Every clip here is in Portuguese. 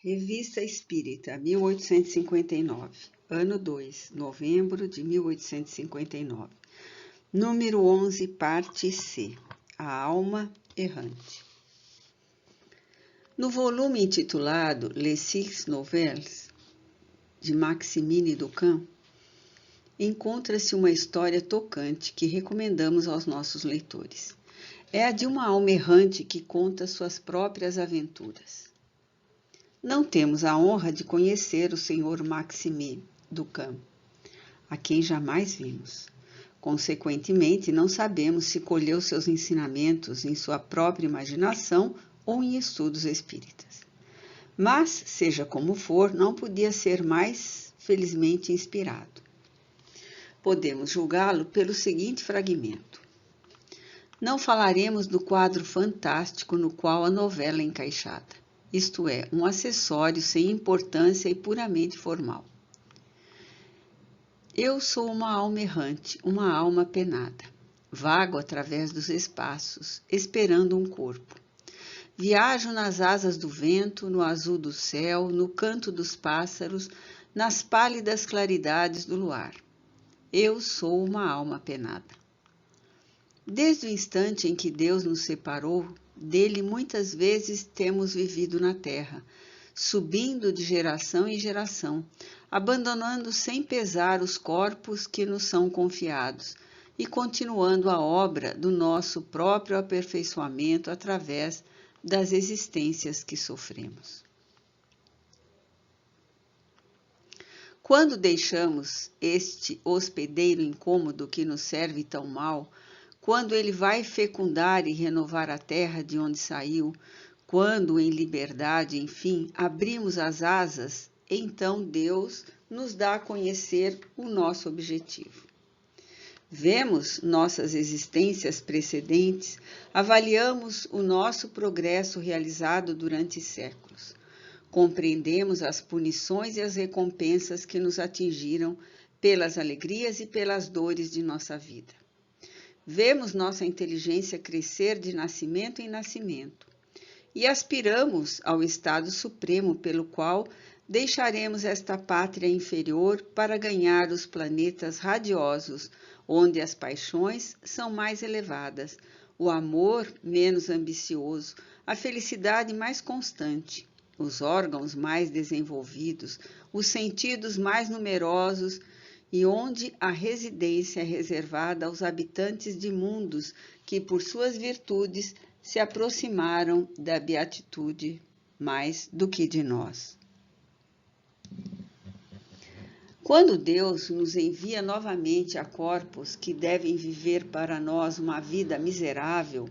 Revista Espírita, 1859, ano 2, novembro de 1859. Número 11, parte C. A Alma Errante. No volume intitulado Les Six Nouvelles, de Maximilien Duchamp, encontra-se uma história tocante que recomendamos aos nossos leitores. É a de uma alma errante que conta suas próprias aventuras. Não temos a honra de conhecer o Sr. Maximilien Duchamp, a quem jamais vimos. Consequentemente, não sabemos se colheu seus ensinamentos em sua própria imaginação ou em estudos espíritas. Mas, seja como for, não podia ser mais felizmente inspirado. Podemos julgá-lo pelo seguinte fragmento. Não falaremos do quadro fantástico no qual a novela é encaixada, isto é, um acessório sem importância e puramente formal. Eu sou uma alma errante, uma alma penada. Vago através dos espaços, esperando um corpo. Viajo nas asas do vento, no azul do céu, no canto dos pássaros, nas pálidas claridades do luar. Eu sou uma alma penada. Desde o instante em que Deus nos separou, dele muitas vezes temos vivido na terra, subindo de geração em geração, abandonando sem pesar os corpos que nos são confiados e continuando a obra do nosso próprio aperfeiçoamento através das existências que sofremos. Quando deixamos este hospedeiro incômodo que nos serve tão mal, quando ele vai fecundar e renovar a terra de onde saiu, quando em liberdade, enfim, abrimos as asas, então Deus nos dá a conhecer o nosso objetivo. Vemos nossas existências precedentes, avaliamos o nosso progresso realizado durante séculos. Compreendemos as punições e as recompensas que nos atingiram pelas alegrias e pelas dores de nossa vida. Vemos nossa inteligência crescer de nascimento em nascimento e aspiramos ao estado supremo pelo qual deixaremos esta pátria inferior para ganhar os planetas radiosos, onde as paixões são mais elevadas, o amor menos ambicioso, a felicidade mais constante, os órgãos mais desenvolvidos, os sentidos mais numerosos, e onde a residência é reservada aos habitantes de mundos que, por suas virtudes, se aproximaram da beatitude mais do que de nós. Quando Deus nos envia novamente a corpos que devem viver para nós uma vida miserável,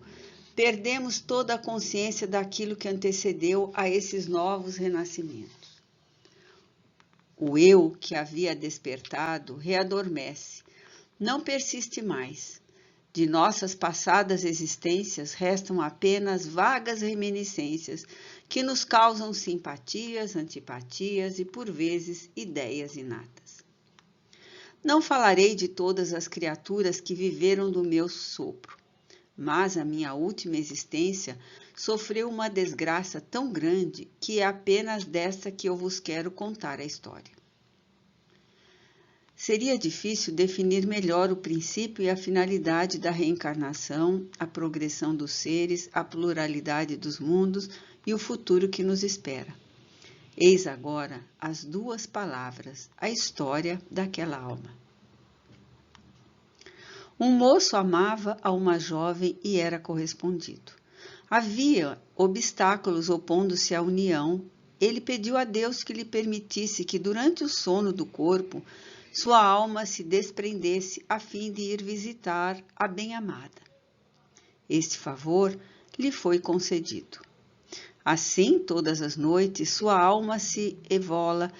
perdemos toda a consciência daquilo que antecedeu a esses novos renascimentos. O eu que havia despertado readormece, não persiste mais. De nossas passadas existências restam apenas vagas reminiscências que nos causam simpatias, antipatias e, por vezes, ideias inatas. Não falarei de todas as criaturas que viveram do meu sopro, mas a minha última existência sofreu uma desgraça tão grande que é apenas desta que eu vos quero contar a história. Seria difícil definir melhor o princípio e a finalidade da reencarnação, a progressão dos seres, a pluralidade dos mundos e o futuro que nos espera. Eis agora as duas palavras, a história daquela alma. Um moço amava a uma jovem e era correspondido. Havia obstáculos opondo-se à união. Ele pediu a Deus que lhe permitisse que, durante o sono do corpo, sua alma se desprendesse a fim de ir visitar a bem-amada. Este favor lhe foi concedido. Assim, todas as noites, sua alma se evola,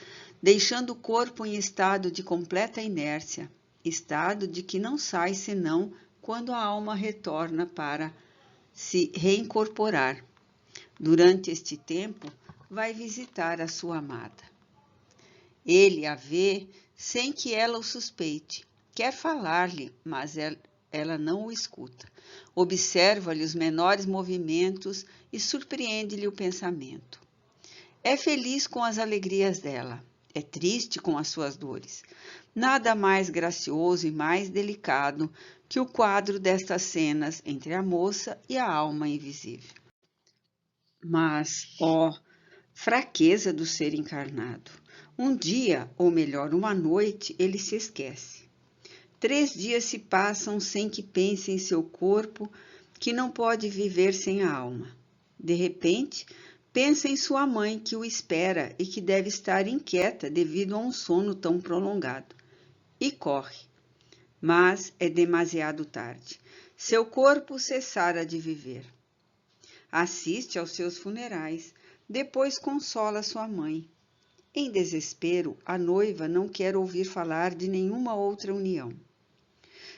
deixando o corpo em estado de completa inércia, estado de que não sai senão quando a alma retorna para se reincorporar. Durante este tempo, vai visitar a sua amada. Ele a vê sem que ela o suspeite. Quer falar-lhe, mas ela não o escuta. Observa-lhe os menores movimentos e surpreende-lhe o pensamento. É feliz com as alegrias dela, é triste com as suas dores. Nada mais gracioso e mais delicado que o quadro destas cenas entre a moça e a alma invisível. Mas, ó, fraqueza do ser encarnado! Um dia, ou melhor, uma noite, ele se esquece. 3 dias se passam sem que pense em seu corpo, que não pode viver sem a alma. De repente, pensa em sua mãe que o espera e que deve estar inquieta devido a um sono tão prolongado. E corre. Mas é demasiado tarde. Seu corpo cessara de viver. Assiste aos seus funerais, depois consola sua mãe. Em desespero, a noiva não quer ouvir falar de nenhuma outra união.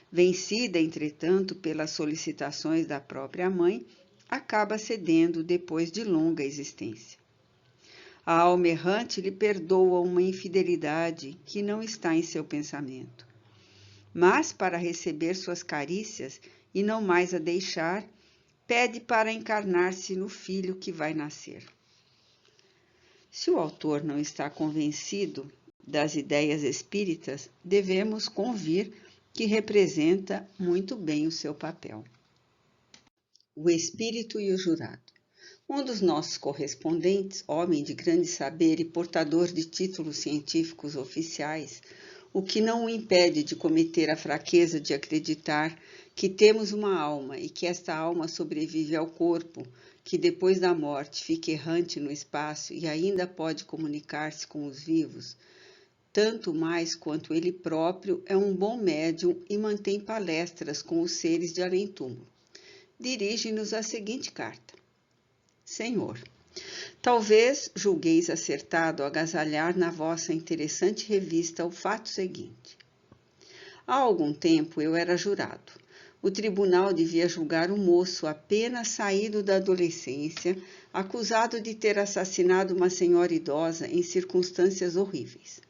Vencida, entretanto, pelas solicitações da própria mãe, acaba cedendo depois de longa existência. A alma errante lhe perdoa uma infidelidade que não está em seu pensamento. Mas, para receber suas carícias e não mais a deixar, pede para encarnar-se no filho que vai nascer. Se o autor não está convencido das ideias espíritas, devemos convir que representa muito bem o seu papel. O espírito e o jurado. Um dos nossos correspondentes, homem de grande saber e portador de títulos científicos oficiais, o que não o impede de cometer a fraqueza de acreditar que temos uma alma e que esta alma sobrevive ao corpo, que depois da morte fica errante no espaço e ainda pode comunicar-se com os vivos, tanto mais quanto ele próprio é um bom médium e mantém palestras com os seres de além-túmulo. Dirige-nos a seguinte carta. Senhor, talvez julgueis acertado agasalhar na vossa interessante revista o fato seguinte. Há algum tempo eu era jurado. O tribunal devia julgar um moço apenas saído da adolescência, acusado de ter assassinado uma senhora idosa em circunstâncias horríveis.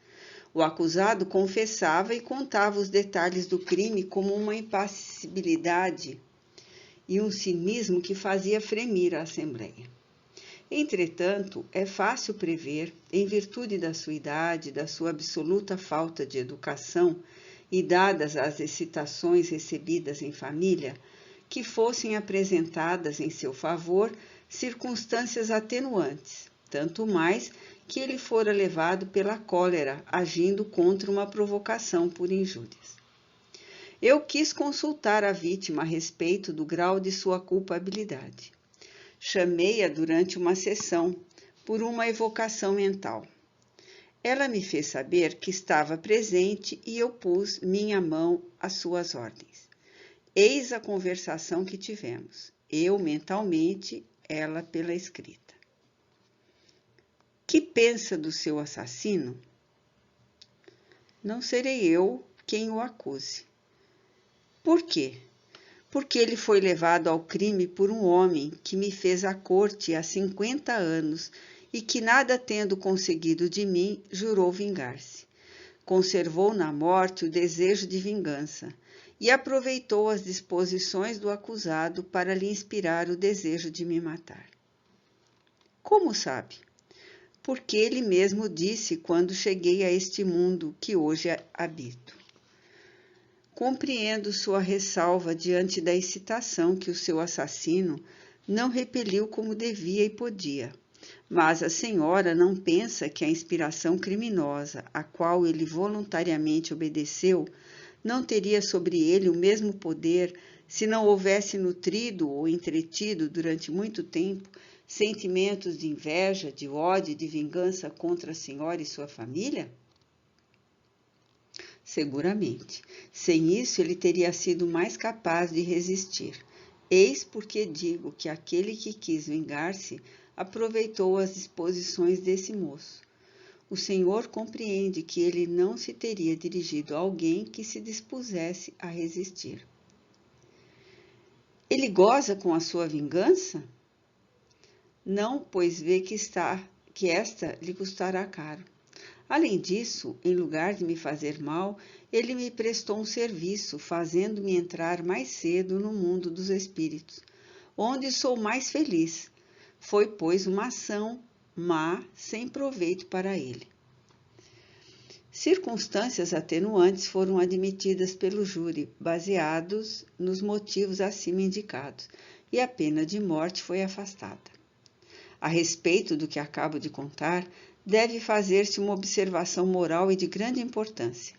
O acusado confessava e contava os detalhes do crime como uma impassibilidade e um cinismo que fazia fremir a Assembleia. Entretanto, é fácil prever, em virtude da sua idade, da sua absoluta falta de educação e dadas as excitações recebidas em família, que fossem apresentadas em seu favor circunstâncias atenuantes, tanto mais que ele fora levado pela cólera, agindo contra uma provocação por injúrias. Eu quis consultar a vítima a respeito do grau de sua culpabilidade. Chamei-a durante uma sessão, por uma evocação mental. Ela me fez saber que estava presente e eu pus minha mão às suas ordens. Eis a conversação que tivemos, eu mentalmente, ela pela escrita. Que pensa do seu assassino? Não serei eu quem o acuse. Por quê? Porque ele foi levado ao crime por um homem que me fez a corte há 50 anos e que, nada tendo conseguido de mim, jurou vingar-se. Conservou na morte o desejo de vingança e aproveitou as disposições do acusado para lhe inspirar o desejo de me matar. Como sabe? Porque ele mesmo disse quando cheguei a este mundo que hoje habito. Compreendo sua ressalva diante da excitação que o seu assassino não repeliu como devia e podia, mas a senhora não pensa que a inspiração criminosa, a qual ele voluntariamente obedeceu, não teria sobre ele o mesmo poder se não houvesse nutrido ou entretido durante muito tempo sentimentos de inveja, de ódio e de vingança contra a senhora e sua família? Seguramente. Sem isso, ele teria sido mais capaz de resistir. Eis porque digo que aquele que quis vingar-se aproveitou as disposições desse moço. O Senhor compreende que ele não se teria dirigido a alguém que se dispusesse a resistir. Ele goza com a sua vingança? Não, pois vê que esta lhe custará caro. Além disso, em lugar de me fazer mal, ele me prestou um serviço, fazendo-me entrar mais cedo no mundo dos espíritos, onde sou mais feliz. Foi, pois, uma ação má, sem proveito para ele. Circunstâncias atenuantes foram admitidas pelo júri, baseados nos motivos acima indicados, e a pena de morte foi afastada. A respeito do que acabo de contar, deve fazer-se uma observação moral e de grande importância.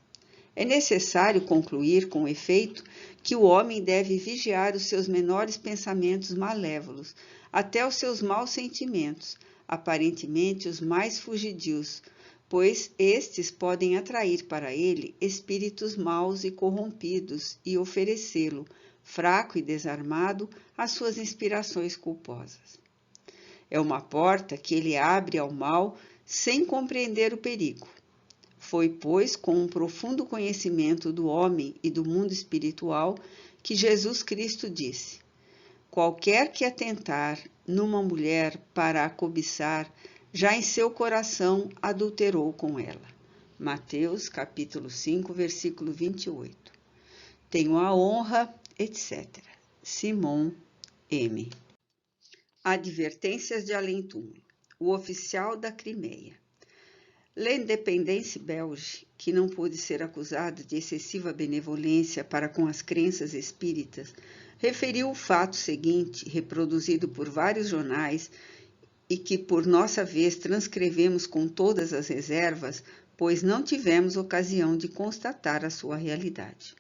É necessário concluir, com efeito, que o homem deve vigiar os seus menores pensamentos malévolos, até os seus maus sentimentos, aparentemente os mais fugidios, pois estes podem atrair para ele espíritos maus e corrompidos e oferecê-lo, fraco e desarmado, às suas inspirações culposas. É uma porta que ele abre ao mal sem compreender o perigo. Foi, pois, com um profundo conhecimento do homem e do mundo espiritual que Jesus Cristo disse: qualquer que atentar numa mulher para a cobiçar, já em seu coração adulterou com ela. Mateus, capítulo 5, versículo 28. Tenho a honra, etc. Simon M. Advertências de além-túmulo. O oficial da Crimeia. L'Indépendance belge, que não pôde ser acusado de excessiva benevolência para com as crenças espíritas, referiu o fato seguinte, reproduzido por vários jornais, e que por nossa vez transcrevemos com todas as reservas, pois não tivemos ocasião de constatar a sua realidade.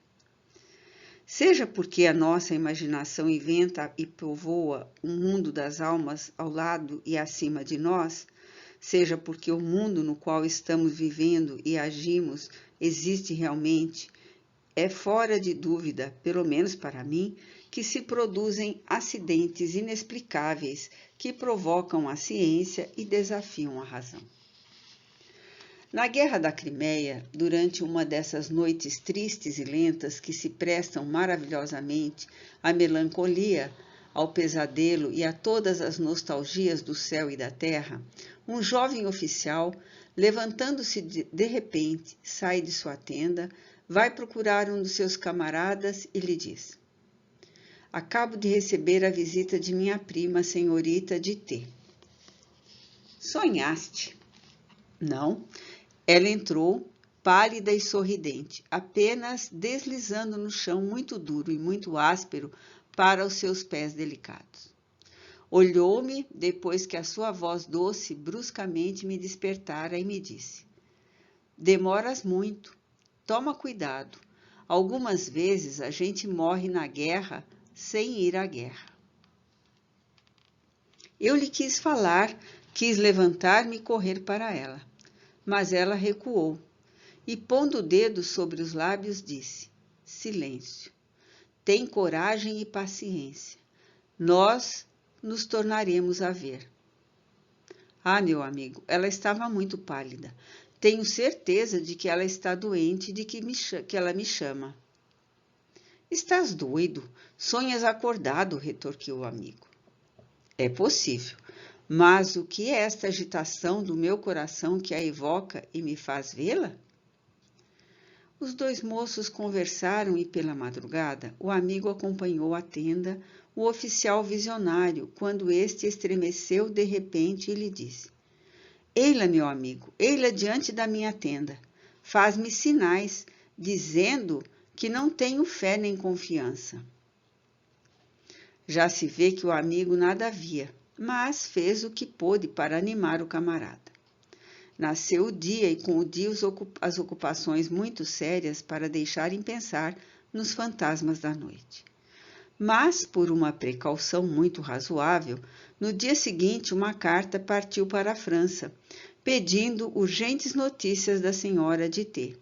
Seja porque a nossa imaginação inventa e povoa um mundo das almas ao lado e acima de nós, seja porque o mundo no qual estamos vivendo e agimos existe realmente, é fora de dúvida, pelo menos para mim, que se produzem acidentes inexplicáveis que provocam a ciência e desafiam a razão. Na Guerra da Crimeia, durante uma dessas noites tristes e lentas que se prestam maravilhosamente à melancolia, ao pesadelo e a todas as nostalgias do céu e da terra, um jovem oficial, levantando-se de repente, sai de sua tenda, vai procurar um dos seus camaradas e lhe diz: acabo de receber a visita de minha prima, senhorita de T. Sonhaste? Não. Ela entrou, pálida e sorridente, apenas deslizando no chão muito duro e muito áspero para os seus pés delicados. Olhou-me depois que a sua voz doce bruscamente me despertara e me disse: demoras muito, toma cuidado. Algumas vezes a gente morre na guerra sem ir à guerra. Eu lhe quis falar, quis levantar-me e correr para ela. Mas ela recuou e, pondo o dedo sobre os lábios, disse: silêncio. Tem coragem e paciência. Nós nos tornaremos a ver. Ah, meu amigo, ela estava muito pálida. Tenho certeza de que ela está doente e de que ela me chama. Estás doido? Sonhas acordado, retorquiu o amigo. É possível. Mas o que é esta agitação do meu coração que a evoca e me faz vê-la? Os dois moços conversaram e, pela madrugada, o amigo acompanhou à tenda o oficial visionário, quando este estremeceu de repente e lhe disse: ei-la, meu amigo, ei-la diante da minha tenda. Faz-me sinais, dizendo que não tenho fé nem confiança. Já se vê que o amigo nada via, mas fez o que pôde para animar o camarada. Nasceu o dia e com o dia as ocupações muito sérias para deixarem pensar nos fantasmas da noite. Mas, por uma precaução muito razoável, no dia seguinte uma carta partiu para a França, pedindo urgentes notícias da senhora de T.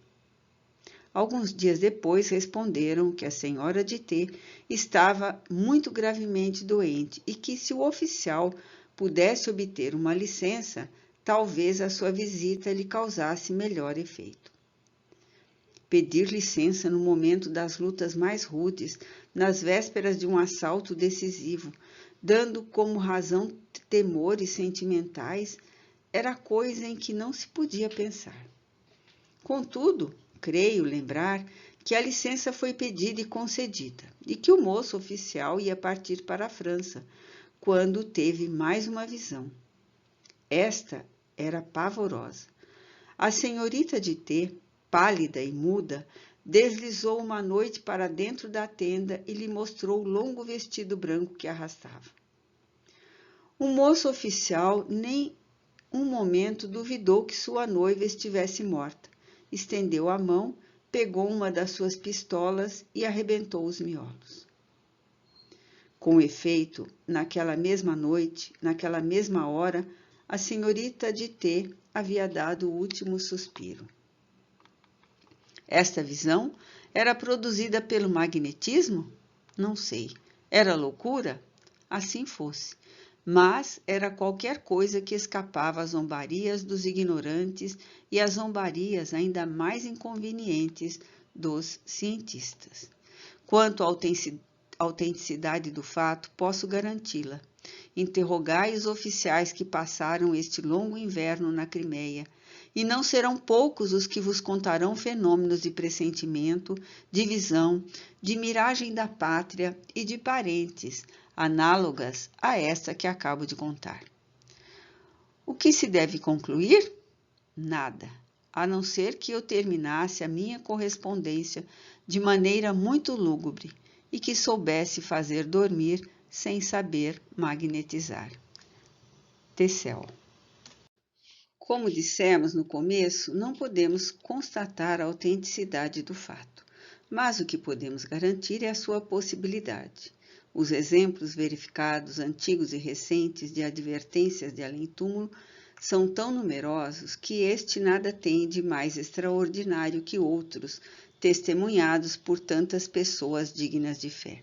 Alguns dias depois responderam que a senhora de T estava muito gravemente doente e que, se o oficial pudesse obter uma licença, talvez a sua visita lhe causasse melhor efeito. Pedir licença no momento das lutas mais rudes, nas vésperas de um assalto decisivo, dando como razão temores sentimentais, era coisa em que não se podia pensar. Contudo, creio lembrar que a licença foi pedida e concedida, e que o moço oficial ia partir para a França, quando teve mais uma visão. Esta era pavorosa. A senhorita de T, pálida e muda, deslizou uma noite para dentro da tenda e lhe mostrou o longo vestido branco que arrastava. O moço oficial nem um momento duvidou que sua noiva estivesse morta. Estendeu a mão, pegou uma das suas pistolas e arrebentou os miolos. Com efeito, naquela mesma noite, naquela mesma hora, a senhorita de T havia dado o último suspiro. Esta visão era produzida pelo magnetismo? Não sei. Era loucura? Assim fosse. Mas era qualquer coisa que escapava às zombarias dos ignorantes e às zombarias ainda mais inconvenientes dos cientistas. Quanto à autenticidade do fato, posso garanti-la. Interrogai os oficiais que passaram este longo inverno na Crimeia, e não serão poucos os que vos contarão fenômenos de pressentimento, de visão, de miragem da pátria e de parentes, análogas a esta que acabo de contar. O que se deve concluir? Nada, a não ser que eu terminasse a minha correspondência de maneira muito lúgubre e que soubesse fazer dormir sem saber magnetizar. Tecel. Como dissemos no começo, não podemos constatar a autenticidade do fato, mas o que podemos garantir é a sua possibilidade. Os exemplos verificados, antigos e recentes, de advertências de além-túmulo são tão numerosos que este nada tem de mais extraordinário que outros, testemunhados por tantas pessoas dignas de fé.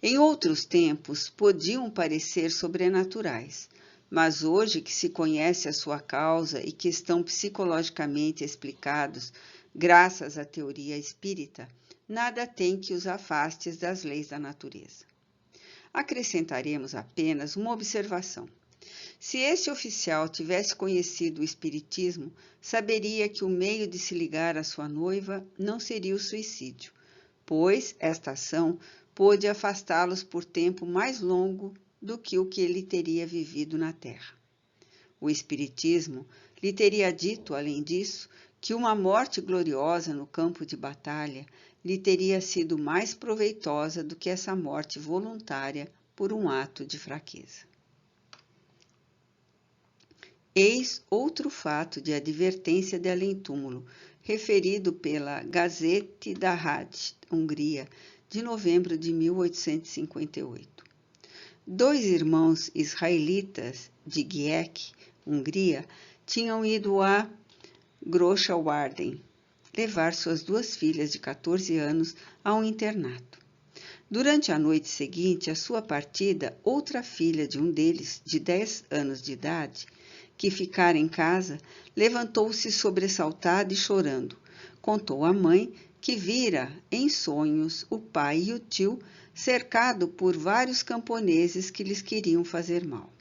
Em outros tempos, podiam parecer sobrenaturais, mas hoje que se conhece a sua causa e que estão psicologicamente explicados, graças à teoria espírita, nada tem que os afaste das leis da natureza. Acrescentaremos apenas uma observação. Se este oficial tivesse conhecido o espiritismo, saberia que o meio de se ligar à sua noiva não seria o suicídio, pois esta ação pôde afastá-los por tempo mais longo do que o que ele teria vivido na Terra. O espiritismo lhe teria dito, além disso, que uma morte gloriosa no campo de batalha lhe teria sido mais proveitosa do que essa morte voluntária por um ato de fraqueza. Eis outro fato de advertência de além-túmulo, referido pela Gazete da Rádio, Hungria, de novembro de 1858. 2 irmãos israelitas de Gieck, Hungria, tinham ido a Großwarden levar suas 2 filhas de 14 anos a um internato. Durante a noite seguinte à sua partida, outra filha de um deles, de 10 anos de idade, que ficara em casa, levantou-se sobressaltada e chorando. Contou à mãe que vira, em sonhos, o pai e o tio cercado por vários camponeses que lhes queriam fazer mal.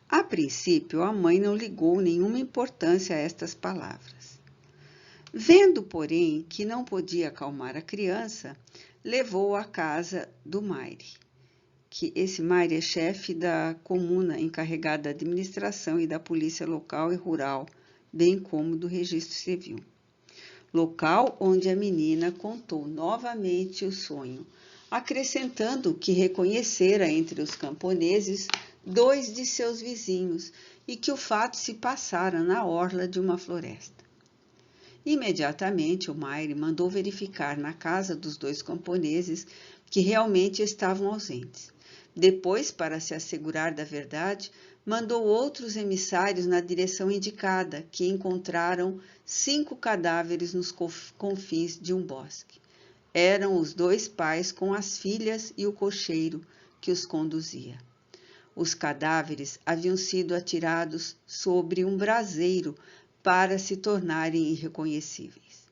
A princípio, a mãe não ligou nenhuma importância a estas palavras. Vendo, porém, que não podia acalmar a criança, levou-a à casa do Maire, que esse Maire é chefe da comuna encarregada da administração e da polícia local e rural, bem como do registro civil. Local onde a menina contou novamente o sonho, acrescentando que reconhecera entre os camponeses 2 de seus vizinhos e que o fato se passara na orla de uma floresta. Imediatamente o Maire mandou verificar na casa dos 2 camponeses que realmente estavam ausentes. Depois, para se assegurar da verdade, mandou outros emissários na direção indicada, que encontraram 5 cadáveres nos confins de um bosque. Eram os 2 pais com as filhas e o cocheiro que os conduzia. Os cadáveres haviam sido atirados sobre um braseiro para se tornarem irreconhecíveis.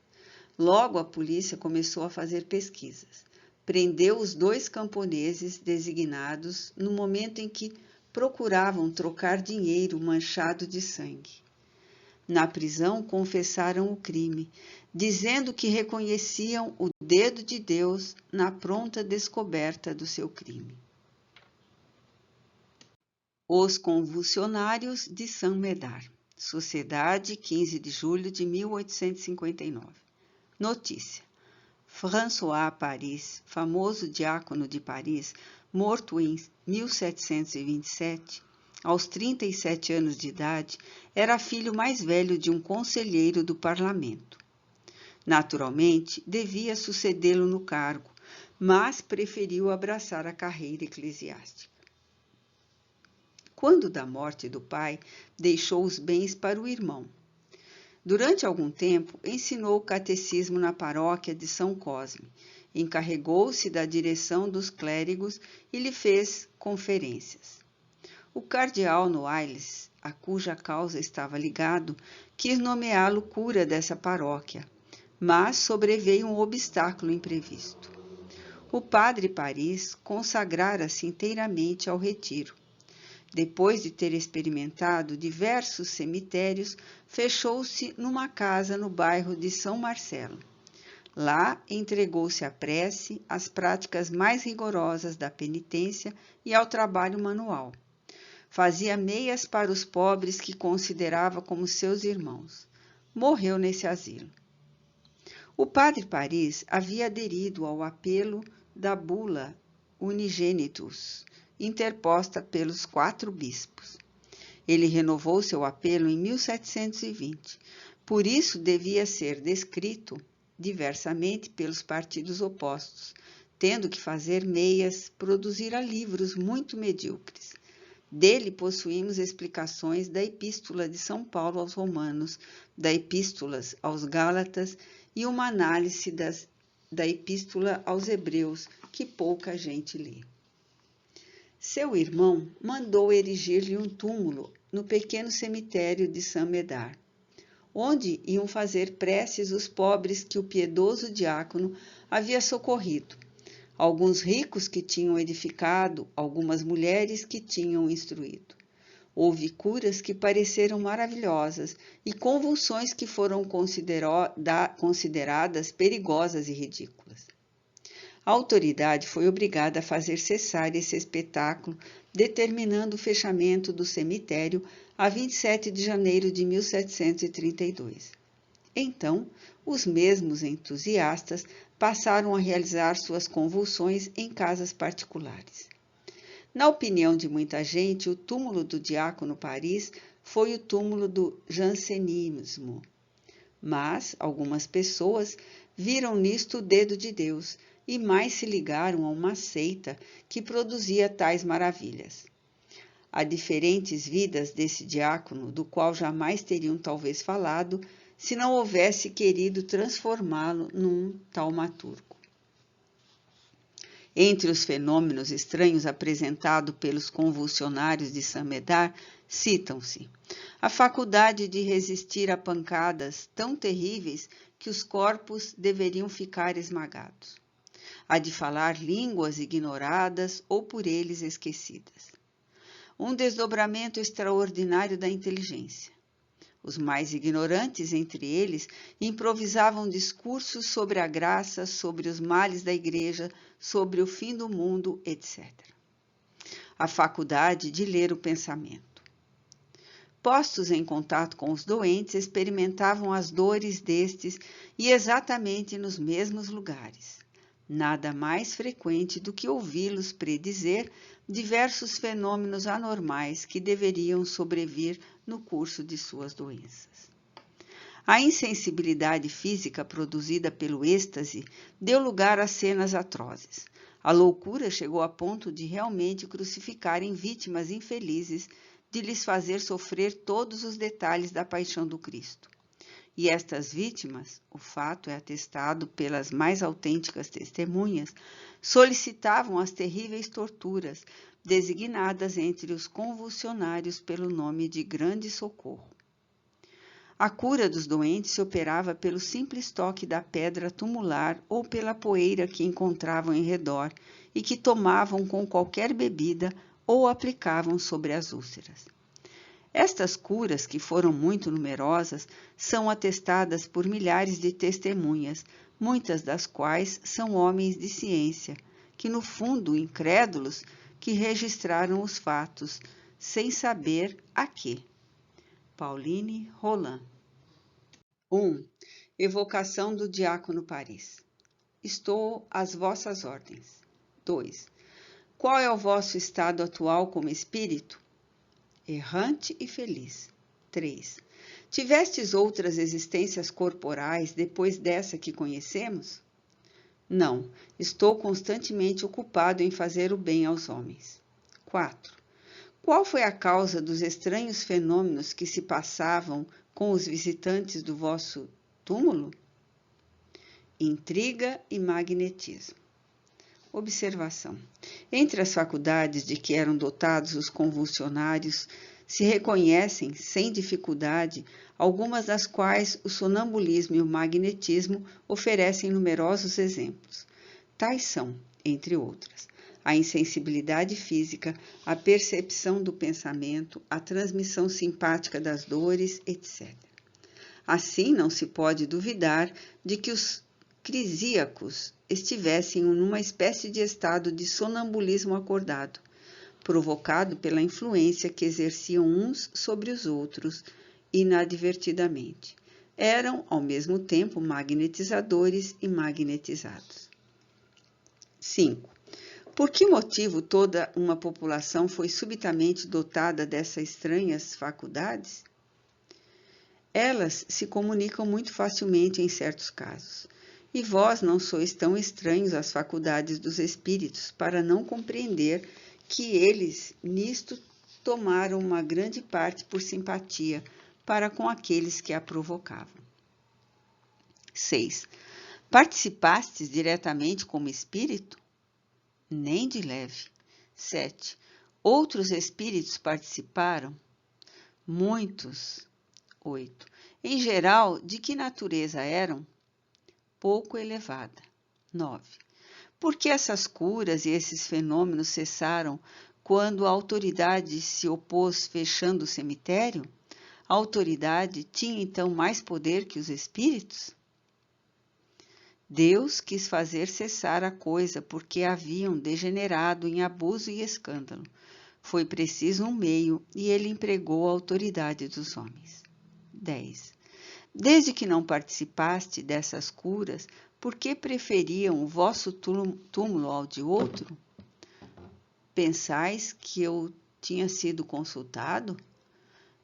Logo a polícia começou a fazer pesquisas. Prendeu os 2 camponeses designados no momento em que procuravam trocar dinheiro manchado de sangue. Na prisão confessaram o crime, dizendo que reconheciam o dedo de Deus na pronta descoberta do seu crime. Os Convulsionários de Saint-Médard. Sociedade, 15 de julho de 1859. Notícia. François Paris, famoso diácono de Paris, morto em 1727, aos 37 anos de idade, era filho mais velho de um conselheiro do parlamento. Naturalmente, devia sucedê-lo no cargo, mas preferiu abraçar a carreira eclesiástica. Quando da morte do pai, deixou os bens para o irmão. Durante algum tempo, ensinou o catecismo na paróquia de São Cosme, encarregou-se da direção dos clérigos e lhe fez conferências. O cardeal Noailles, a cuja causa estava ligado, quis nomeá-lo cura dessa paróquia, mas sobreveio um obstáculo imprevisto. O padre Paris consagrara-se inteiramente ao retiro. Depois de ter experimentado diversos cemitérios, fechou-se numa casa no bairro de São Marcelo. Lá entregou-se à prece, às práticas mais rigorosas da penitência e ao trabalho manual. Fazia meias para os pobres que considerava como seus irmãos. Morreu nesse asilo. O padre Paris havia aderido ao apelo da bula Unigenitus, interposta pelos 4 bispos. Ele renovou seu apelo em 1720. Por isso devia ser descrito diversamente pelos partidos opostos, tendo que fazer meias, produzir livros muito medíocres. Dele possuímos explicações da Epístola de São Paulo aos Romanos, da Epístolas aos Gálatas e uma análise da Epístola aos Hebreus, que pouca gente lê. Seu irmão mandou erigir-lhe um túmulo no pequeno cemitério de Saint-Médard, onde iam fazer preces os pobres que o piedoso diácono havia socorrido, alguns ricos que tinham edificado, algumas mulheres que tinham instruído. Houve curas que pareceram maravilhosas e convulsões que foram consideradas perigosas e ridículas. A autoridade foi obrigada a fazer cessar esse espetáculo, determinando o fechamento do cemitério a 27 de janeiro de 1732. Então, os mesmos entusiastas passaram a realizar suas convulsões em casas particulares. Na opinião de muita gente, o túmulo do diácono Paris foi o túmulo do jansenismo. Mas algumas pessoas viram nisto o dedo de Deus e mais se ligaram a uma seita que produzia tais maravilhas. Há diferentes vidas desse diácono, do qual jamais teriam talvez falado, se não houvesse querido transformá-lo num taumaturgo. Entre os fenômenos estranhos apresentados pelos convulsionários de Saint-Médard, citam-se a faculdade de resistir a pancadas tão terríveis que os corpos deveriam ficar esmagados, a de falar línguas ignoradas ou por eles esquecidas, um desdobramento extraordinário da inteligência. Os mais ignorantes entre eles improvisavam discursos sobre a graça, sobre os males da igreja, sobre o fim do mundo, etc. A faculdade de ler o pensamento. Postos em contato com os doentes, experimentavam as dores destes e exatamente nos mesmos lugares. Nada mais frequente do que ouvi-los predizer diversos fenômenos anormais que deveriam sobrevir no curso de suas doenças. A insensibilidade física produzida pelo êxtase deu lugar a cenas atrozes. A loucura chegou a ponto de realmente crucificarem vítimas infelizes, de lhes fazer sofrer todos os detalhes da paixão do Cristo. E estas vítimas, o fato é atestado pelas mais autênticas testemunhas, solicitavam as terríveis torturas, designadas entre os convulsionários pelo nome de grande socorro. A cura dos doentes se operava pelo simples toque da pedra tumular ou pela poeira que encontravam em redor e que tomavam com qualquer bebida ou aplicavam sobre as úlceras. Estas curas, que foram muito numerosas, são atestadas por milhares de testemunhas, muitas das quais são homens de ciência, que no fundo incrédulos, que registraram os fatos, sem saber a quê. Pauline Roland. 1. Evocação do diácono Paris. Estou às vossas ordens. 2. Qual é o vosso estado atual como espírito? Errante e feliz. 3. Tivestes outras existências corporais depois dessa que conhecemos? Não, estou constantemente ocupado em fazer o bem aos homens. 4. Qual foi a causa dos estranhos fenômenos que se passavam com os visitantes do vosso túmulo? Intriga e magnetismo. Observação. Entre as faculdades de que eram dotados os convulsionários, se reconhecem, sem dificuldade, algumas das quais o sonambulismo e o magnetismo oferecem numerosos exemplos. Tais são, entre outras, a insensibilidade física, a percepção do pensamento, a transmissão simpática das dores, etc. Assim, não se pode duvidar de que os crisíacos estivessem numa espécie de estado de sonambulismo acordado, provocado pela influência que exerciam uns sobre os outros inadvertidamente. Eram, ao mesmo tempo, magnetizadores e magnetizados. 5. Por que motivo toda uma população foi subitamente dotada dessas estranhas faculdades? Elas se comunicam muito facilmente em certos casos, e vós não sois tão estranhos às faculdades dos espíritos para não compreender que eles nisto tomaram uma grande parte por simpatia para com aqueles que a provocavam. 6. Participastes diretamente como espírito? Nem de leve. 7. Outros espíritos participaram? Muitos. 8. Em geral, de que natureza eram? Pouco elevada. 9. Por que essas curas e esses fenômenos cessaram quando a autoridade se opôs fechando o cemitério? A autoridade tinha então mais poder que os espíritos? Deus quis fazer cessar a coisa porque haviam degenerado em abuso e escândalo. Foi preciso um meio e ele empregou a autoridade dos homens. 10. Desde que não participaste dessas curas, por que preferiam o vosso túmulo ao de outro? Pensais que eu tinha sido consultado?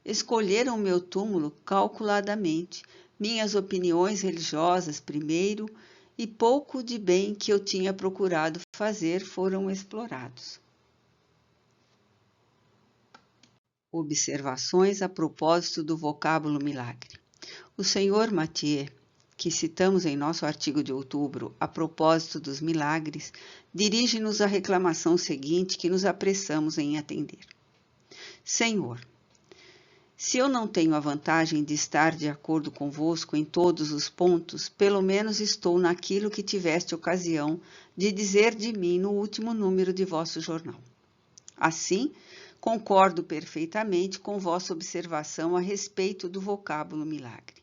Escolheram o meu túmulo calculadamente, minhas opiniões religiosas primeiro, e pouco de bem que eu tinha procurado fazer foram explorados. Observações a propósito do vocábulo milagre. O Sr. Mathieu, que citamos em nosso artigo de outubro, a propósito dos milagres, dirige-nos a reclamação seguinte que nos apressamos em atender. Senhor, se eu não tenho a vantagem de estar de acordo convosco em todos os pontos, pelo menos estou naquilo que tiveste ocasião de dizer de mim no último número de vosso jornal. Assim, concordo perfeitamente com vossa observação a respeito do vocábulo milagre.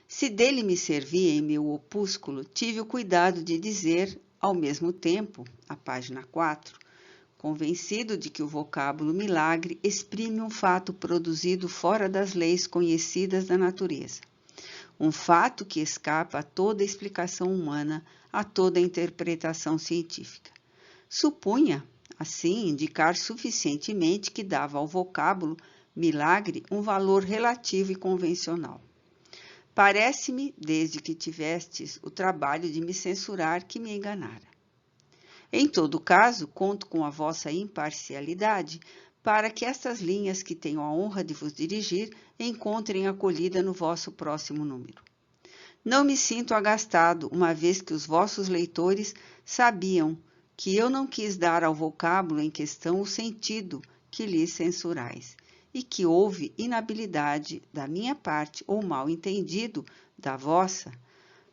Se dele me servi em meu opúsculo, tive o cuidado de dizer, ao mesmo tempo, a página 4, convencido de que o vocábulo milagre exprime um fato produzido fora das leis conhecidas da natureza. Um fato que escapa a toda explicação humana, a toda interpretação científica. Supunha, assim, indicar suficientemente que dava ao vocábulo milagre um valor relativo e convencional. Parece-me, desde que tivestes o trabalho de me censurar, que me enganara. Em todo caso, conto com a vossa imparcialidade para que estas linhas que tenho a honra de vos dirigir encontrem acolhida no vosso próximo número. Não me sinto agastado, uma vez que os vossos leitores sabiam que eu não quis dar ao vocábulo em questão o sentido que lhes censurais, e que houve inabilidade da minha parte ou mal entendido da vossa,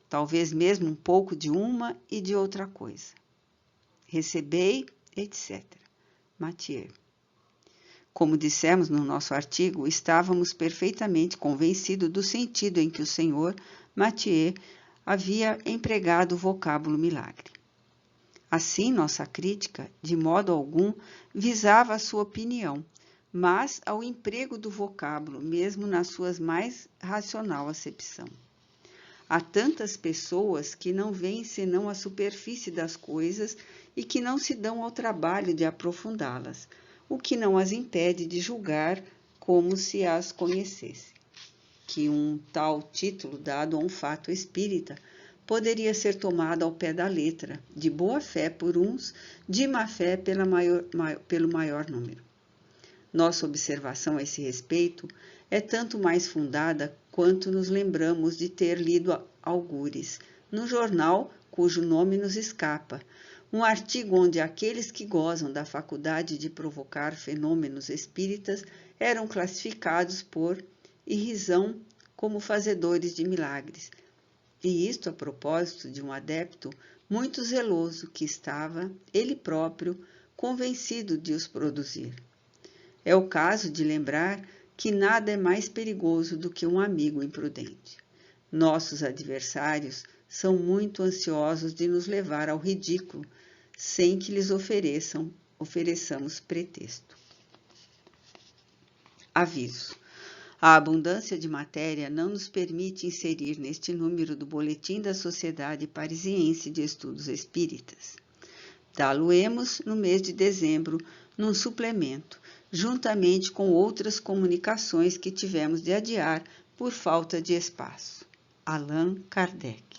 talvez mesmo um pouco de uma e de outra coisa. Recebei, etc. Mathieu. Como dissemos no nosso artigo, estávamos perfeitamente convencidos do sentido em que o Sr. Mathieu havia empregado o vocábulo milagre. Assim, nossa crítica, de modo algum, visava a sua opinião, mas ao emprego do vocábulo, mesmo nas suas mais racional acepção. Há tantas pessoas que não veem senão a superfície das coisas e que não se dão ao trabalho de aprofundá-las, o que não as impede de julgar como se as conhecesse. Que um tal título dado a um fato espírita poderia ser tomado ao pé da letra, de boa fé por uns, de má fé pelo maior número. Nossa observação a esse respeito é tanto mais fundada quanto nos lembramos de ter lido algures, num jornal cujo nome nos escapa, um artigo onde aqueles que gozam da faculdade de provocar fenômenos espíritas eram classificados por irrisão como fazedores de milagres, e isto a propósito de um adepto muito zeloso que estava, ele próprio, convencido de os produzir. É o caso de lembrar que nada é mais perigoso do que um amigo imprudente. Nossos adversários são muito ansiosos de nos levar ao ridículo, sem que lhes ofereçamos pretexto. Aviso. A abundância de matéria não nos permite inserir neste número do Boletim da Sociedade Parisiense de Estudos Espíritas. Dá-lo-emos no mês de dezembro, num suplemento, juntamente com outras comunicações que tivemos de adiar por falta de espaço. Allan Kardec.